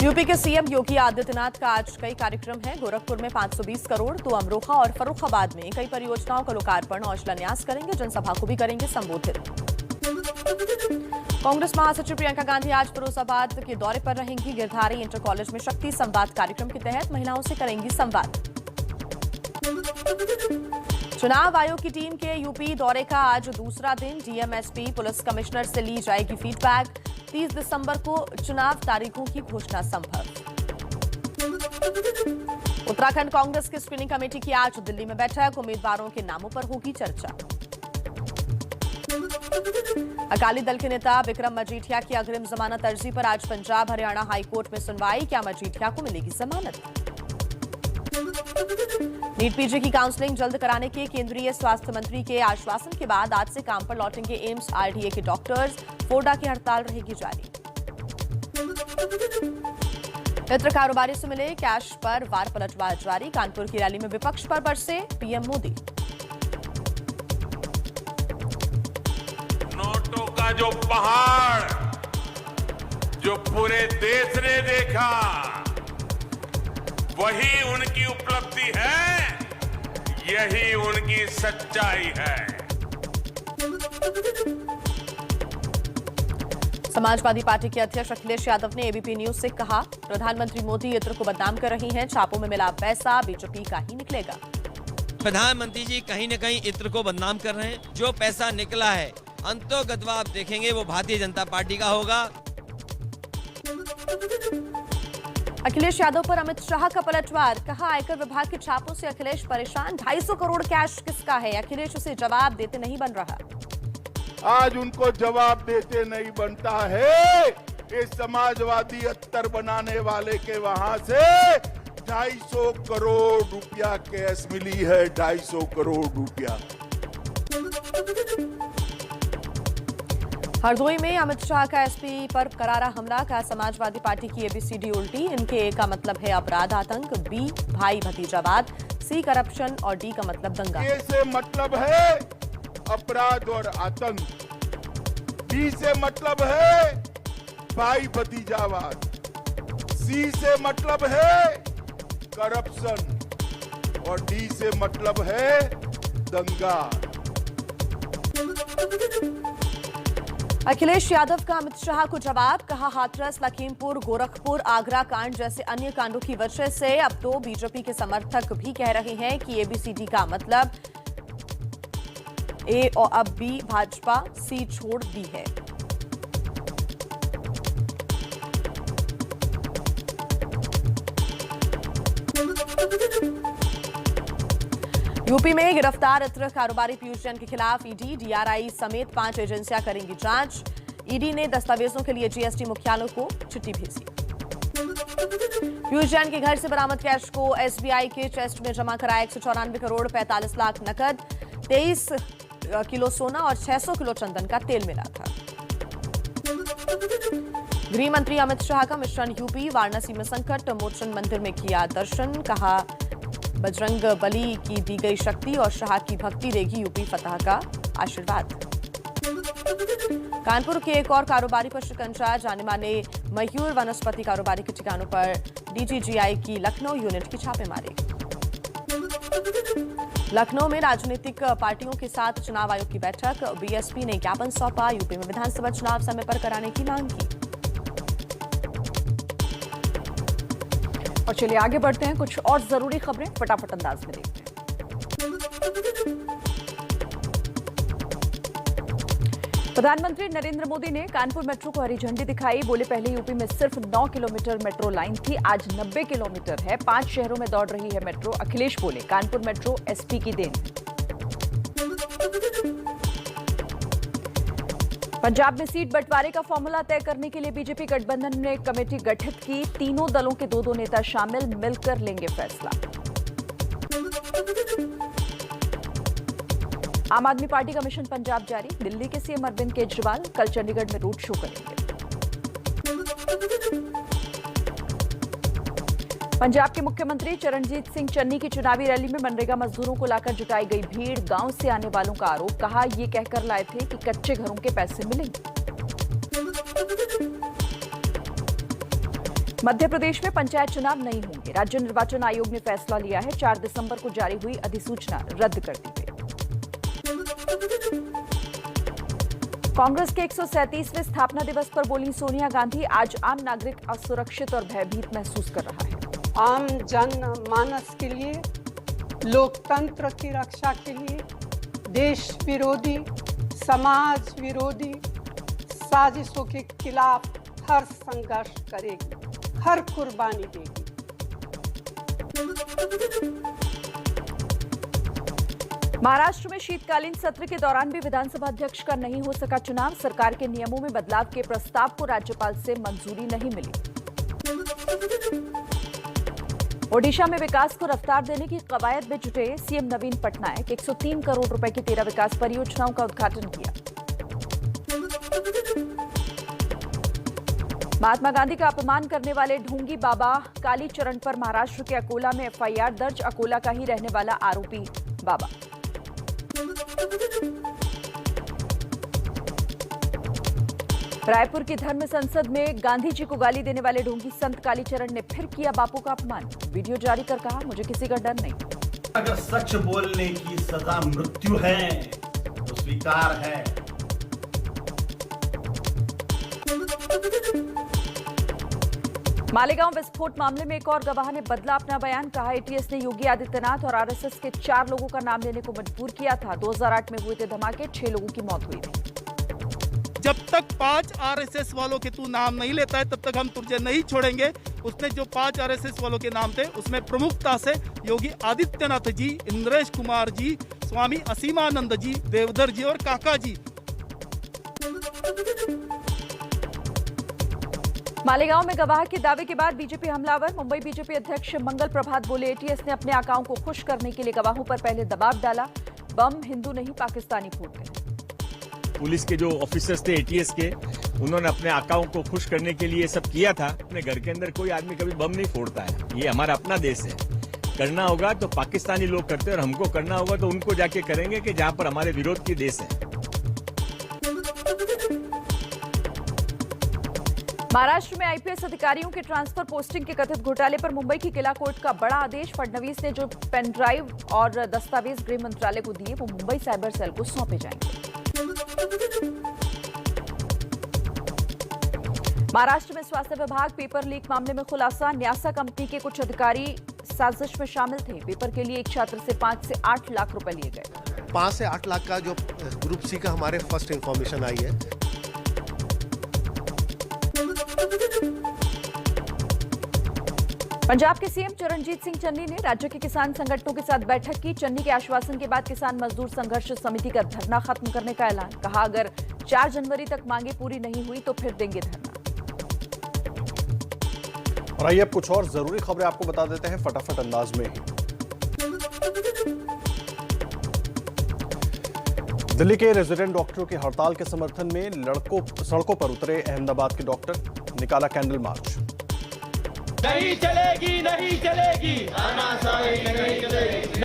UP के CM Yogi Adityanath का आज कई कार्यक्रम हैं। गोरखपुर में 520 करोड़ तो अमरोहा और फर्रुखाबाद में कई परियोजनाओं का लोकार्पण और शिलान्यास करेंगे। जनसभा को भी करेंगे संबोधित। कांग्रेस महासचिव प्रियंका गांधी आज फिरोजाबाद के दौरे पर रहेंगी। गिरधारी इंटर कॉलेज में शक्ति संवाद कार्यक्रम के तहत महिलाओं से करेंगी संवाद। चुनाव आयोग की टीम के यूपी दौरे का आज दूसरा दिन। डीएम, एसपी, पुलिस कमिश्नर से ली जाएगी फीडबैक। 30 दिसंबर को चुनाव तारीखों की घोषणा संभव। उत्तराखंड कांग्रेस की स्क्रीनिंग कमेटी की आज दिल्ली में बैठक। उम्मीदवारों के नामों पर होगी चर्चा। अकाली दल के नेता विक्रम मजीठिया की अग्रिम जमानत अर्जी पर आज पंजाब हरियाणा हाईकोर्ट में सुनवाई। क्या मजीठिया को मिलेगी जमानत? नीट पीजी की काउंसलिंग जल्द कराने के केंद्रीय स्वास्थ्य मंत्री के आश्वासन के बाद आज से काम पर लौटेंगे एम्स आरडीए के डॉक्टर्स। फोडा की हड़ताल रहेगी जारी। इत्र कारोबारी से मिले कैश पर वार पलटवार जारी। कानपुर की रैली में विपक्ष पर बरसे पीएम मोदी। नोटों का जो पहाड़ जो पूरे देश ने देखा, वही उनकी उपलब्धि है, यही उनकी सच्चाई है। समाजवादी पार्टी के अध्यक्ष अखिलेश यादव ने एबीपी न्यूज से कहा, प्रधानमंत्री मोदी इत्र को बदनाम कर रही हैं। छापों में मिला पैसा बीजेपी का ही निकलेगा। प्रधानमंत्री जी कहीं न कहीं इत्र को बदनाम कर रहे हैं। जो पैसा निकला है अंतोगत्वा आप देखेंगे वो भारतीय जनता पार्टी का होगा। अखिलेश यादव पर अमित शाह का पलटवार। कहा, आयकर विभाग के छापों से अखिलेश परेशान। 250 करोड़ कैश किसका है? अखिलेश उसे जवाब देते नहीं बन रहा। आज उनको जवाब देते नहीं बनता है। इस समाजवादी अत्तर बनाने वाले के वहां से 250 करोड़ रुपया कैश मिली है। 250 करोड़ रुपया। हरदोई में अमित शाह का एसपी पर करारा हमला। का समाजवादी पार्टी की एबीसीडी उल्टी। इनके ए का मतलब है अपराध आतंक, बी भाई भतीजावाद, सी करप्शन और डी का मतलब दंगा। ए से मतलब है अपराध और आतंक, बी से मतलब है भाई भतीजावाद, सी से मतलब है करप्शन और डी से मतलब है दंगा। अखिलेश यादव का अमित शाह को जवाब। कहा, हाथरस, लखीमपुर, गोरखपुर, आगरा कांड जैसे अन्य कांडों की वजह से अब तो बीजेपी के समर्थक भी कह रहे हैं कि एबीसीडी का मतलब ए और अब बी भाजपा, सी छोड़ दी है। यूपी में गिरफ्तार इत्र कारोबारी पीयूष जैन के खिलाफ ईडी, डीआरआई समेत 5 एजेंसियां करेंगी जांच। ईडी ने दस्तावेजों के लिए जीएसटी मुख्यालयों को चिट्ठी भेजी। पीयूष जैन के घर से बरामद कैश को एसबीआई के चेस्ट में जमा कराया। 194 करोड़ 45 लाख नकद, 23 किलो सोना और 600 किलो चंदन का तेल मिला था। गृह मंत्री अमित शाह का मिशन यूपी। वाराणसी में संकट मोचन मंदिर में किया दर्शन। कहा, बजरंग बली की दी गई शक्ति और शाह की भक्ति देगी यूपी फतह का आशीर्वाद। कानपुर के एक और कारोबारी पर शिकंजा। जाने माने मयूर वनस्पति कारोबारी के ठिकानों पर डीजीजीआई की लखनऊ यूनिट की छापेमारी। लखनऊ में राजनीतिक पार्टियों के साथ चुनाव आयोग की बैठक। बीएसपी ने ज्ञापन सौंपा। यूपी में विधानसभा चुनाव समय पर कराने की मांग की। और चलिए आगे बढ़ते हैं। कुछ और जरूरी खबरें फटाफट अंदाज में देखते हैं। प्रधानमंत्री नरेंद्र मोदी ने कानपुर मेट्रो को हरी झंडी दिखाई। बोले, पहले यूपी में सिर्फ 9 किलोमीटर मेट्रो लाइन थी, आज 90 किलोमीटर है। 5 शहरों में दौड़ रही है मेट्रो। अखिलेश बोले, कानपुर मेट्रो एसपी की देन है। पंजाब में सीट बंटवारे का फॉर्मूला तय करने के लिए बीजेपी गठबंधन ने कमेटी गठित की। तीनों दलों के 2-2 नेता शामिल, मिलकर लेंगे फैसला। आम आदमी पार्टी का मिशन पंजाब जारी। दिल्ली के सीएम अरविंद केजरीवाल कल चंडीगढ़ में रोड शो करेंगे। पंजाब के मुख्यमंत्री चरणजीत सिंह चन्नी की चुनावी रैली में मनरेगा मजदूरों को लाकर जुटाई गई भीड़, गांव से आने वालों का आरोप, कहा ये कहकर लाए थे कि कच्चे घरों के पैसे मिलेंगे। मध्य प्रदेश में पंचायत चुनाव नहीं होंगे, राज्य निर्वाचन आयोग ने फैसला लिया है। 4 दिसंबर को जारी हुई अधिसूचना रद्द कर दी गई। कांग्रेस के 137वें स्थापना दिवस पर बोली सोनिया गांधी, आज आम नागरिक असुरक्षित और भयभीत महसूस कर रहा है। आम जन मानस के लिए, लोकतंत्र की रक्षा के लिए देश विरोधी, समाज विरोधी साजिशों के खिलाफ हर संघर्ष करेगी, हर कुर्बानी देगी। महाराष्ट्र में शीतकालीन सत्र के दौरान भी विधानसभा अध्यक्ष का नहीं हो सका चुनाव, सरकार के नियमों में बदलाव के प्रस्ताव को राज्यपाल से मंजूरी नहीं मिली। ओडिशा में विकास को रफ्तार देने की कवायद में जुटे सीएम नवीन पटनायक 103 करोड़ रुपए की 13 विकास परियोजनाओं का उद्घाटन किया। महात्मा गांधी का अपमान करने वाले ढोंगी बाबा कालीचरण पर महाराष्ट्र के अकोला में एफआईआर दर्ज, अकोला का ही रहने वाला आरोपी बाबा। रायपुर की धर्म संसद में गांधी जी को गाली देने वाले ढोंगी संत कालीचरण ने फिर किया बापू का अपमान, वीडियो जारी कर कहा, मुझे किसी का डर नहीं। अगर सच बोलने की सजा मृत्यु है तो स्वीकार है। मालेगांव विस्फोट मामले में एक और गवाह ने बदला अपना बयान, कहा एटीएस ने योगी आदित्यनाथ और आरएसएस के 4 लोगों का नाम लेने को मजबूर किया था। 2008 में हुए थे धमाके, 6 लोगों की मौत हुई थी। जब तक 5 आरएसएस वालों के तू नाम नहीं लेता है तब तक हम तुझे नहीं छोड़ेंगे। उसने जो 5 आरएसएस वालों के नाम थे उसमें प्रमुखता से योगी आदित्यनाथ जी, इंद्रेश कुमार जी, स्वामी असीमानंद जी, देवधर जी और काका जी। मालेगांव में गवाह के दावे के बाद बीजेपी हमलावर, मुंबई बीजेपी अध्यक्ष मंगल प्रभात बोले एटीएस ने अपने आकाओं को खुश करने के लिए गवाहों पर पहले दबाव डाला, बम हिंदू नहीं पाकिस्तानी फूट गए। पुलिस के जो ऑफिसर्स थे एटीएस के, उन्होंने अपने आकाओं को खुश करने के लिए सब किया था। अपने घर के अंदर कोई आदमी कभी बम नहीं फोड़ता है, ये हमारा अपना देश है। करना होगा तो पाकिस्तानी लोग करते हैं और हमको करना होगा तो उनको जाके करेंगे कि जहां पर हमारे विरोध की देश है। महाराष्ट्र में आईपीएस अधिकारियों के ट्रांसफर पोस्टिंग के कथित घोटाले पर मुंबई की किला कोर्ट का बड़ा आदेश, फडणवीस ने जो पेन ड्राइव और दस्तावेज गृह मंत्रालय को दिए वो मुंबई साइबर सेल को सौंपे जाएंगे। महाराष्ट्र में स्वास्थ्य विभाग पेपर लीक मामले में खुलासा, न्यासा कंपनी के कुछ अधिकारी साजिश में शामिल थे। पेपर के लिए एक छात्र से 5 से 8 लाख रुपए लिए गए। 5 से 8 लाख का जो ग्रुप सी का हमारे फर्स्ट इंफॉर्मेशन आई है। पंजाब के सीएम चरणजीत सिंह चन्नी ने राज्य के किसान संगठनों के साथ बैठक की। चन्नी के आश्वासन के बाद किसान मजदूर संघर्ष समिति का धरना खत्म करने का ऐलान, कहा अगर 4 जनवरी तक मांगे पूरी नहीं हुई तो फिर देंगे धरना। और आइए अब कुछ और जरूरी खबरें आपको बता देते हैं फटाफट अंदाज में ही। दिल्ली के रेजिडेंट डॉक्टरों की हड़ताल के समर्थन में सड़कों पर उतरे अहमदाबाद के डॉक्टर, निकाला कैंडल मार्च। नहीं चलेगी, नहीं चलेगी, नहीं चलेगी।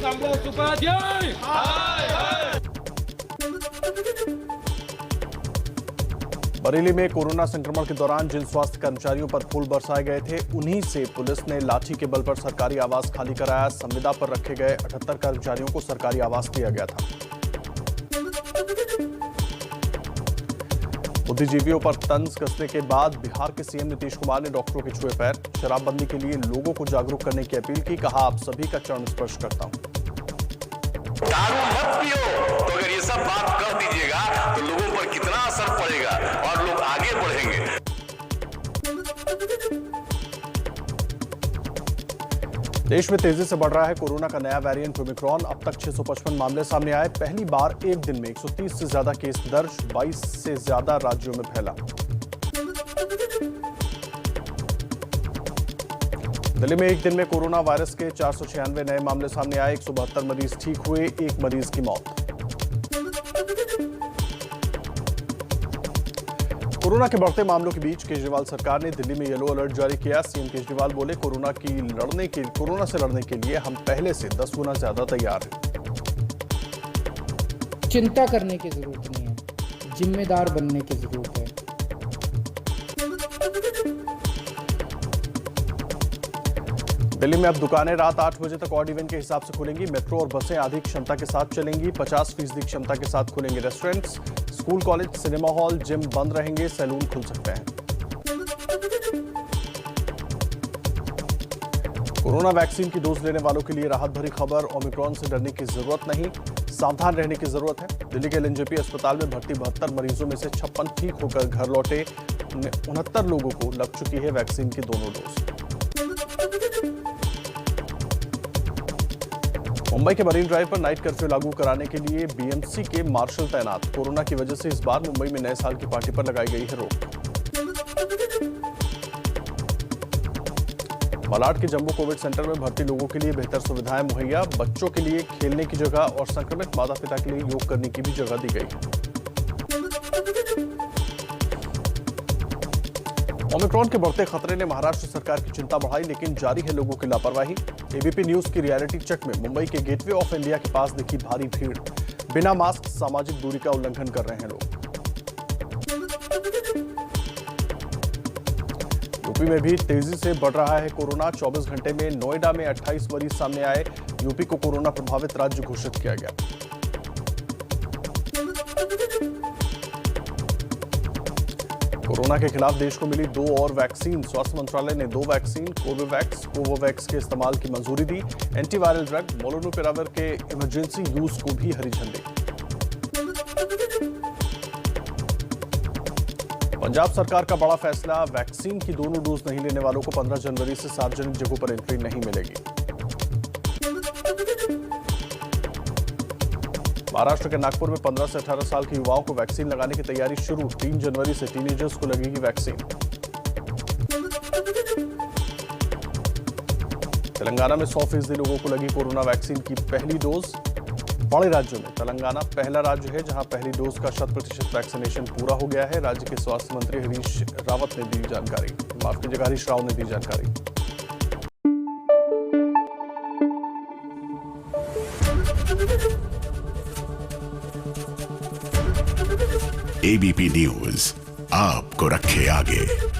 बरेली में कोरोना संक्रमण के दौरान जिन स्वास्थ्य कर्मचारियों पर फूल बरसाए गए थे उन्हीं से पुलिस ने लाठी के बल पर सरकारी आवास खाली कराया। संविदा पर रखे गए 78 कर्मचारियों को सरकारी आवास दिया गया था। बुद्धिजीवियों पर तंज कसने के बाद बिहार के सीएम नीतीश कुमार ने डॉक्टरों के छुए पैर, शराबबंदी के लिए लोगों को जागरूक करने की अपील की। कहा आप सभी का चरण स्पर्श करता हूं। दारू मत पियो, तो अगर ये सब बात कर दीजिएगा तो लोगों पर कितना असर पड़ेगा और लोग आगे बढ़ेंगे। देश में तेजी से बढ़ रहा है कोरोना का नया वेरिएंट ओमिक्रॉन। अब तक 655 मामले सामने आए। पहली बार एक दिन में 130 से ज्यादा केस दर्ज, 22 से ज्यादा राज्यों में फैला। दिल्ली में एक दिन में कोरोना वायरस के 496 नए मामले सामने आए। 172 मरीज ठीक हुए, 1 मरीज की मौत। कोरोना के बढ़ते मामलों के बीच केजरीवाल सरकार ने दिल्ली में येलो अलर्ट जारी किया। सीएम केजरीवाल बोले, कोरोना से लड़ने के लिए हम पहले से 10 गुना ज्यादा तैयार हैं। चिंता करने की जरूरत नहीं है, जिम्मेदार बनने की जरूरत है। दिल्ली में अब दुकानें रात 8 बजे तक ऑड इवन के हिसाब से खुलेंगी। मेट्रो और बसें आधी क्षमता के साथ चलेंगी। 50% क्षमता के साथ खुलेंगे restaurants. School, college, cinema hall, gym बंद रहेंगे। सैलून खुल सकते हैं। कोरोना वैक्सीन की डोज लेने वालों के लिए राहत भरी खबर। ओमिक्रॉन से डरने की जरूरत नहीं, सावधान रहने की जरूरत है। दिल्ली के एलएनजेपी अस्पताल में भर्ती 72 मरीजों में से 56 ठीक होकर घर लौटे। 69 लोगों को लग चुकी है वैक्सीन की दोनों डोज। मुंबई के मरीन ड्राइव पर नाइट कर्फ्यू लागू कराने के लिए बीएमसी के मार्शल तैनात। कोरोना की वजह से इस बार मुंबई में नए साल की पार्टी पर लगाई गई है रोक। मलाड के जंबो कोविड सेंटर में भर्ती लोगों के लिए बेहतर सुविधाएं मुहैया। बच्चों के लिए खेलने की जगह और संक्रमित माता पिता के लिए योग करने की भी जगह दी गई है। ओमिक्रॉन के बढ़ते खतरे ने महाराष्ट्र सरकार की चिंता बढ़ाई, लेकिन जारी है लोगों की लापरवाही। एबीपी न्यूज की रियलिटी चेक में मुंबई के गेटवे ऑफ इंडिया के पास दिखी भारी भीड़। बिना मास्क सामाजिक दूरी का उल्लंघन कर रहे हैं लोग। यूपी में भी तेजी से बढ़ रहा है कोरोना। 24 घंटे में नोएडा में 28 मरीज सामने आए। यूपी को कोरोना प्रभावित राज्य घोषित किया गया। कोरोना के खिलाफ देश को मिली 2 और वैक्सीन। स्वास्थ्य मंत्रालय ने 2 वैक्सीन कोवोवैक्स के इस्तेमाल की मंजूरी दी। एंटीवायरल ड्रग मोलनुपिराविर के इमरजेंसी यूज को भी हरी झंडी। पंजाब सरकार का बड़ा फैसला, वैक्सीन की दोनों डोज नहीं लेने वालों को 15 जनवरी से सार्वजनिक जगहों पर एंट्री नहीं मिलेगी। महाराष्ट्र के नागपुर में 15 से 18 साल के युवाओं को वैक्सीन लगाने की तैयारी शुरू। 3 जनवरी से टीनेजर्स को लगेगी वैक्सीन। तेलंगाना में 100% लोगों को लगी कोरोना वैक्सीन की पहली डोज। बड़े राज्यों में तेलंगाना पहला राज्य है जहां पहली डोज का 100% वैक्सीनेशन पूरा हो गया है। राज्य के स्वास्थ्य मंत्री हरीश राव ने दी जानकारी। एबीपी न्यूज आपको रखे आगे।